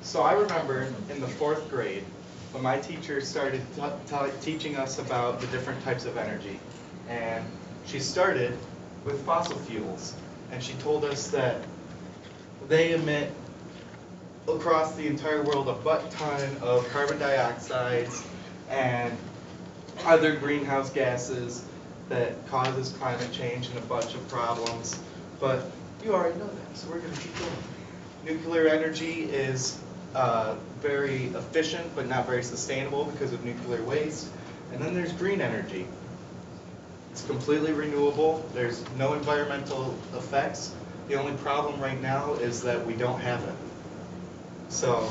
So I remember in the 4th grade when my teacher started teaching us about the different types of energy. And she started with fossil fuels. And she told us that they emit across the entire world a butt-ton of carbon dioxide and other greenhouse gases that causes climate change and a bunch of problems. But you already know that, so we're going to keep going. Nuclear energy is very efficient but not very sustainable because of nuclear waste. And then there's green energy. It's completely renewable. There's no environmental effects. The only problem right now is that we don't have it. So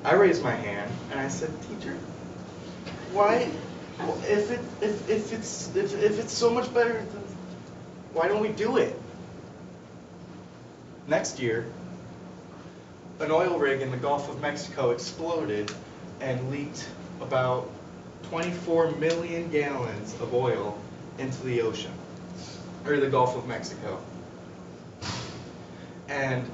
I raised my hand and I said, "Teacher, why, if it's so much better, why don't we do it?" Next year, an oil rig in the Gulf of Mexico exploded and leaked about 24 million gallons of oil into the ocean, or the Gulf of Mexico. And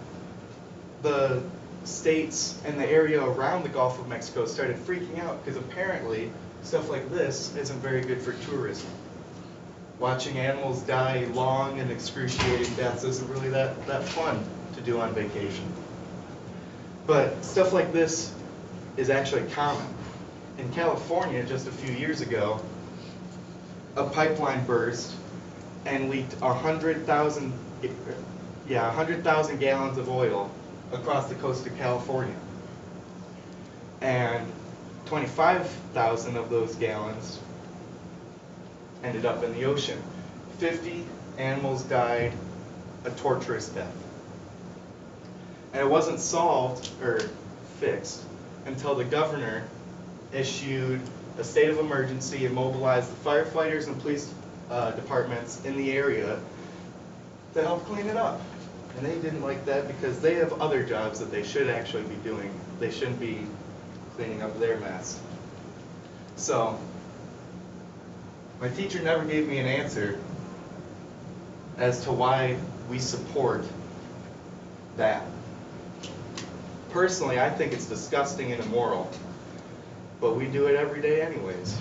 the states and the area around the Gulf of Mexico started freaking out because apparently stuff like this isn't very good for tourism. Watching animals die long and excruciating deaths isn't really that fun to do on vacation. But stuff like this is actually common. In California, just a few years ago, a pipeline burst and leaked 100,000 gallons of oil across the coast of California. And 25,000 of those gallons ended up in the ocean. 50 animals died a torturous death. And it wasn't solved or fixed until the governor issued a state of emergency and mobilized the firefighters and police departments in the area to help clean it up. And they didn't like that because they have other jobs that they should actually be doing. They shouldn't be cleaning up their mess. So my teacher never gave me an answer as to why we support that. Personally, I think it's disgusting and immoral, but we do it every day anyways.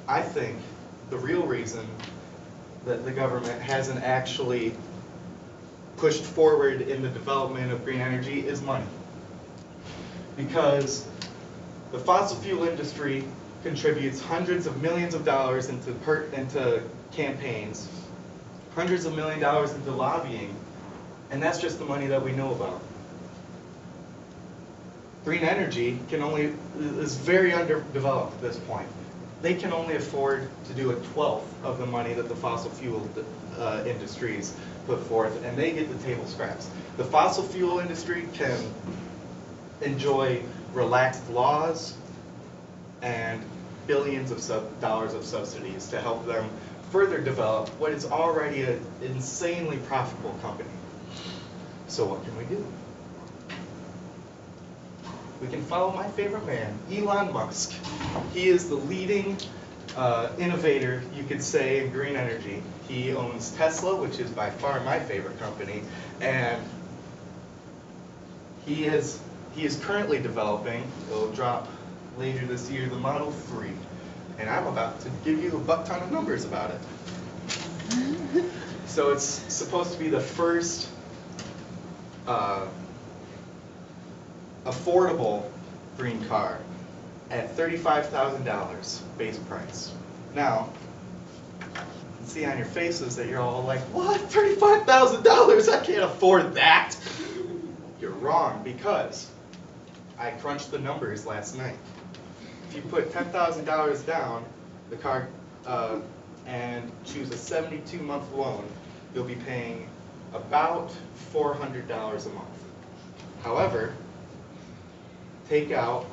I think the real reason that the government hasn't actually pushed forward in the development of green energy is money. Because the fossil fuel industry contributes hundreds of millions of dollars into campaigns, hundreds of millions of dollars into lobbying, and that's just the money that we know about. Green energy is very underdeveloped at this point. They can only afford to do 1/12 of the money that the fossil fuel industries put forth, and they get the table scraps. The fossil fuel industry can enjoy relaxed laws and billions of dollars of subsidies to help them further develop what is already an insanely profitable company. So what can we do? We can follow my favorite man, Elon Musk. He is the leading innovator, you could say, in green energy. He owns Tesla, which is by far my favorite company, and he is currently developing, it'll drop later this year, the Model 3. And I'm about to give you a butt ton of numbers about it. So it's supposed to be the first affordable green car at $35,000 base price. Now, you can see on your faces that you're all like, "What? $35,000? I can't afford that." You're wrong, because I crunched the numbers last night. If you put $10,000 down, the car, and choose a 72-month loan, you'll be paying about $400 a month. However, take out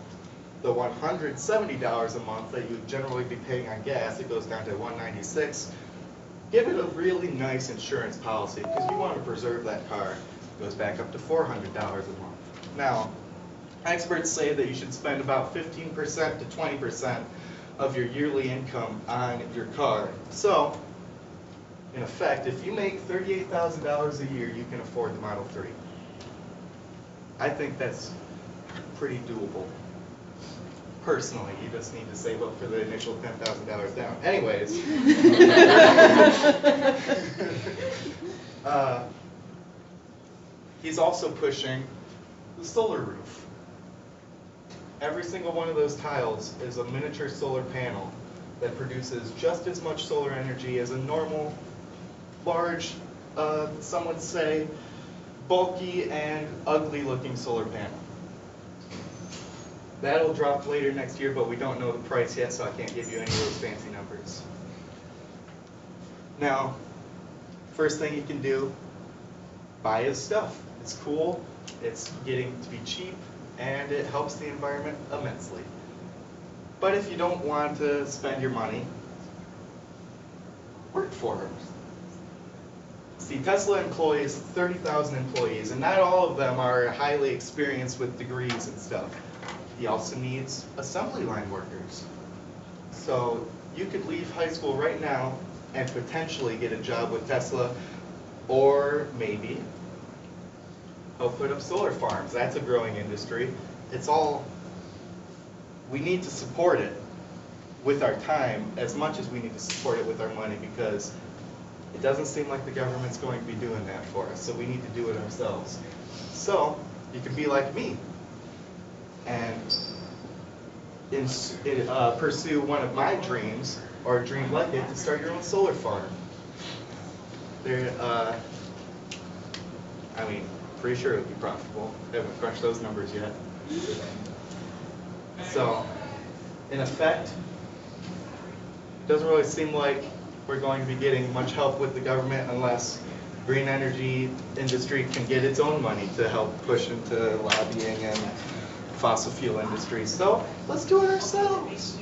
the $170 a month that you'd generally be paying on gas, it goes down to $196. Give it a really nice insurance policy, because you want to preserve that car. It goes back up to $400 a month. Now, experts say that you should spend about 15% to 20% of your yearly income on your car. So, in effect, if you make $38,000 a year, you can afford the Model 3. I think that's pretty doable. Personally, you just need to save up for the initial $10,000 down. Anyways. He's also pushing the solar roof. Every single one of those tiles is a miniature solar panel that produces just as much solar energy as a normal, large, some would say, bulky and ugly looking solar panel. That'll drop later next year, but we don't know the price yet, so I can't give you any of those fancy numbers. Now, first thing you can do, buy his stuff. It's cool, it's getting to be cheap, and it helps the environment immensely. But if you don't want to spend your money, work for him. See, Tesla employs 30,000 employees, and not all of them are highly experienced with degrees and stuff. He also needs assembly line workers. So you could leave high school right now and potentially get a job with Tesla, or maybe help put up solar farms. That's a growing industry. It's all, we need to support it with our time as much as we need to support it with our money, because it doesn't seem like the government's going to be doing that for us, so we need to do it ourselves. So you can be like me and pursue one of my dreams, or a dream like it, to start your own solar farm. I mean, pretty sure it would be profitable. I haven't crunched those numbers yet. So, in effect, it doesn't really seem like we're going to be getting much help with the government unless green energy industry can get its own money to help push into lobbying and fossil fuel industries. So let's do it ourselves.